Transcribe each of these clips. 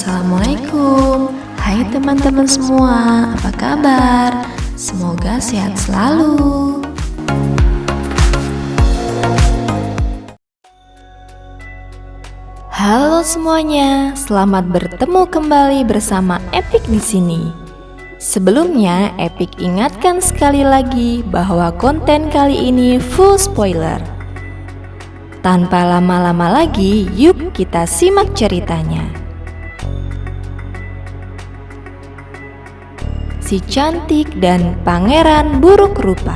Assalamualaikum. Hai teman-teman semua, apa kabar? Semoga sehat selalu. Halo semuanya, selamat bertemu kembali bersama Epic di sini. Sebelumnya, Epic ingatkan sekali lagi bahwa konten kali ini full spoiler. Tanpa lama-lama lagi, yuk kita simak ceritanya. Si cantik dan pangeran buruk rupa.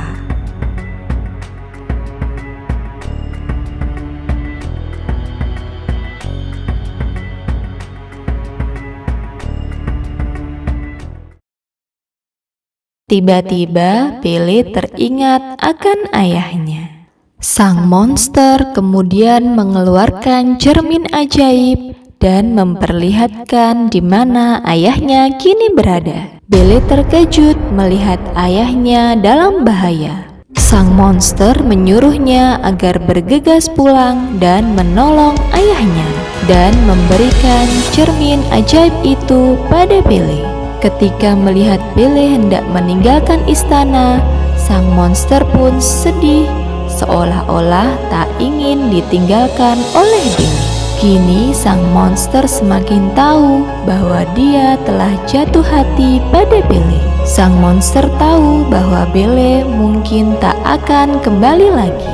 Tiba-tiba Belle teringat akan ayahnya. Sang monster kemudian mengeluarkan cermin ajaib dan memperlihatkan di mana ayahnya kini berada. Belle terkejut melihat ayahnya dalam bahaya. Sang monster menyuruhnya agar bergegas pulang dan menolong ayahnya dan memberikan cermin ajaib itu pada Belle. Ketika melihat Belle hendak meninggalkan istana, sang monster pun sedih seolah-olah tak ingin ditinggalkan oleh Belle. Kini sang monster semakin tahu bahwa dia telah jatuh hati pada Belle. Sang monster tahu bahwa Belle mungkin tak akan kembali lagi.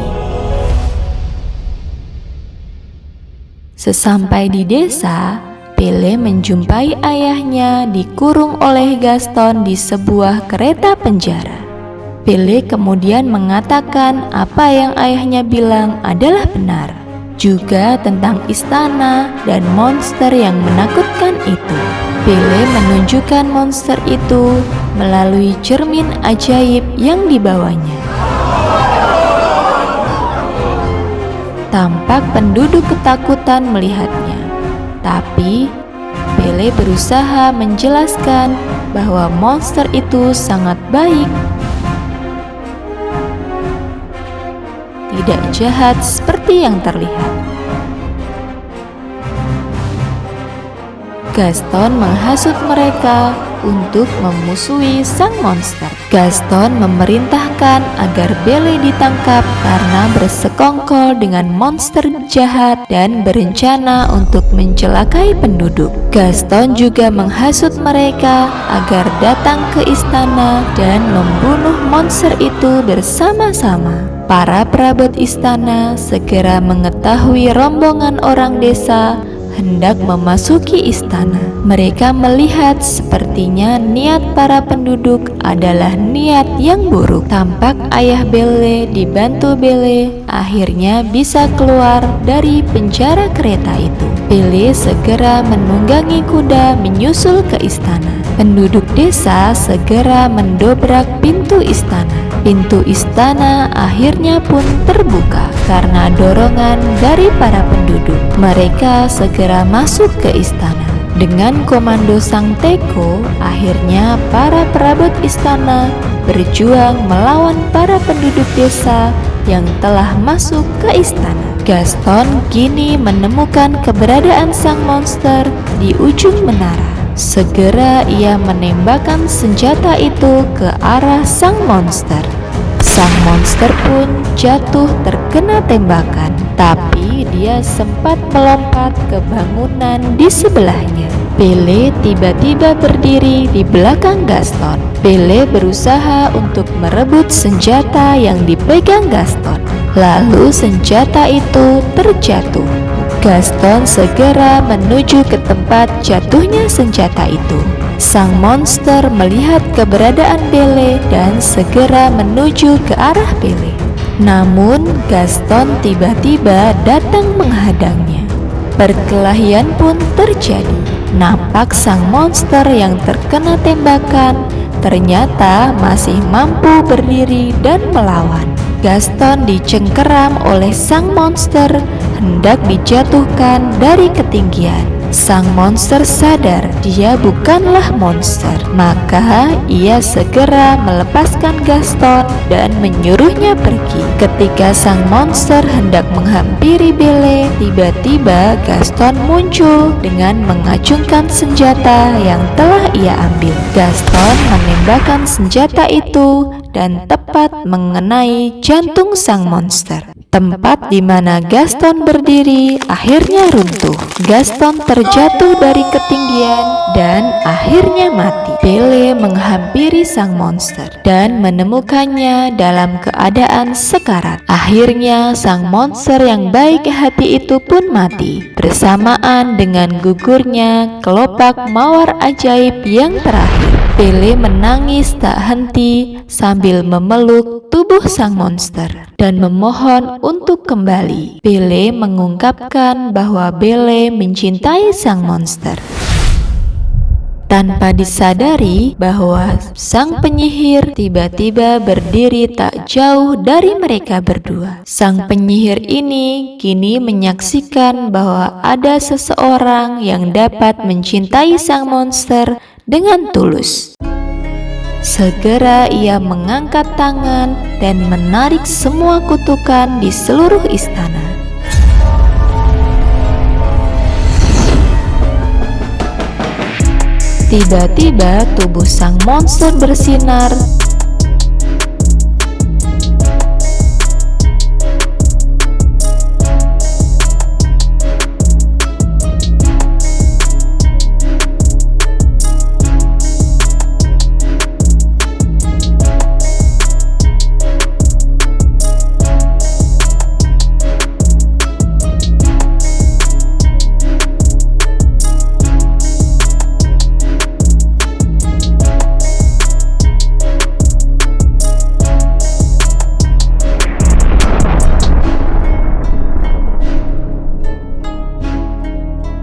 Sesampai di desa, Belle menjumpai ayahnya dikurung oleh Gaston di sebuah kereta penjara. Belle kemudian mengatakan apa yang ayahnya bilang adalah benar. Juga tentang istana dan monster yang menakutkan itu. Belle menunjukkan monster itu melalui cermin ajaib yang dibawanya. Tampak penduduk ketakutan melihatnya, tapi Belle berusaha menjelaskan bahwa monster itu sangat baik, tidak jahat seperti yang terlihat. Gaston menghasut mereka untuk memusuhi sang monster. Gaston memerintahkan agar Belle ditangkap karena bersekongkol dengan monster jahat dan berencana untuk mencelakai penduduk. Gaston juga menghasut mereka agar datang ke istana dan membunuh monster itu bersama-sama. Para perabot istana segera mengetahui rombongan orang desa hendak memasuki istana. Mereka melihat sepertinya niat para penduduk adalah niat yang buruk. Tampak ayah Belle dibantu Belle akhirnya bisa keluar dari penjara kereta itu. Belle segera menunggangi kuda menyusul ke istana. Penduduk desa segera mendobrak pintu istana. Pintu istana akhirnya pun terbuka karena dorongan dari para penduduk. Mereka segera masuk ke istana. Dengan komando sang Teko, akhirnya para perabot istana berjuang melawan para penduduk desa yang telah masuk ke istana. Gaston kini menemukan keberadaan sang monster di ujung menara. Segera ia menembakkan senjata itu ke arah sang monster. Sang monster pun jatuh terkena tembakan, tapi dia sempat melompat ke bangunan di sebelahnya. Belle tiba-tiba berdiri di belakang Gaston. Belle berusaha untuk merebut senjata yang dipegang Gaston. Lalu senjata itu terjatuh. Gaston segera menuju ke tempat jatuhnya senjata itu. Sang monster melihat keberadaan Belle dan segera menuju ke arah Belle. Namun Gaston tiba-tiba datang menghadangnya. Perkelahian pun terjadi. Nampak sang monster yang terkena tembakan ternyata masih mampu berdiri dan melawan. Gaston dicengkeram oleh sang monster hendak dijatuhkan dari ketinggian. Sang monster sadar dia bukanlah monster, maka ia segera melepaskan Gaston dan menyuruhnya pergi. Ketika sang monster hendak menghampiri Belle, tiba-tiba Gaston muncul dengan mengacungkan senjata yang telah ia ambil. Gaston menembakkan senjata itu dan tepat mengenai jantung sang monster. Tempat di mana Gaston berdiri akhirnya runtuh. Gaston terjatuh dari ketinggian dan akhirnya mati. Belle menghampiri sang monster dan menemukannya dalam keadaan sekarat. Akhirnya sang monster yang baik hati itu pun mati, bersamaan dengan gugurnya kelopak mawar ajaib yang terakhir. Belle menangis tak henti sambil memeluk tubuh sang monster dan memohon untuk kembali. Belle mengungkapkan bahwa Belle mencintai sang monster. Tanpa disadari bahwa sang penyihir tiba-tiba berdiri tak jauh dari mereka berdua. Sang penyihir ini kini menyaksikan bahwa ada seseorang yang dapat mencintai sang monster dengan tulus. Segera ia mengangkat tangan dan menarik semua kutukan di seluruh istana. Tiba-tiba tubuh sang monster bersinar.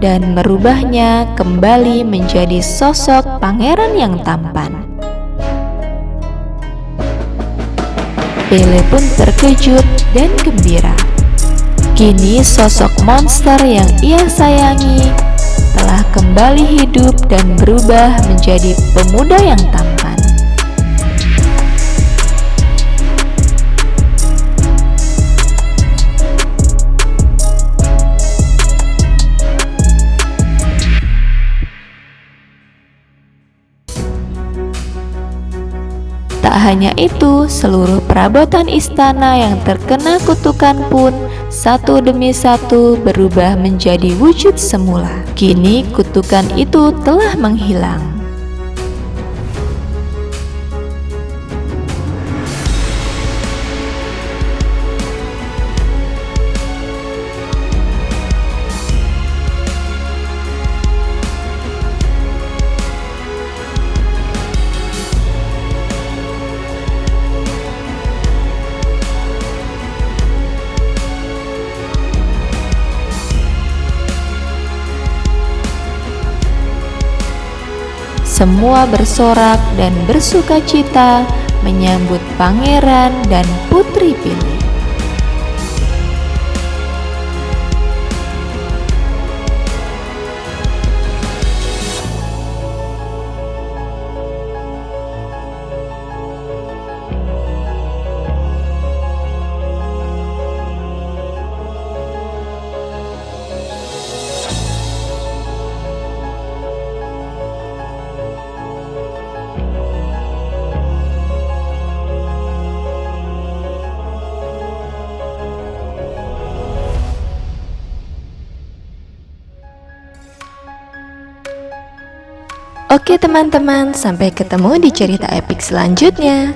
Dan merubahnya kembali menjadi sosok pangeran yang tampan. Belle pun terkejut dan gembira. Kini sosok monster yang ia sayangi telah kembali hidup dan berubah menjadi pemuda yang tampan. Tak hanya itu, seluruh perabotan istana yang terkena kutukan pun satu demi satu berubah menjadi wujud semula. Kini kutukan itu telah menghilang. Semua bersorak dan bersukacita menyambut pangeran dan putri Belle. Oke teman-teman, sampai ketemu di cerita epik selanjutnya.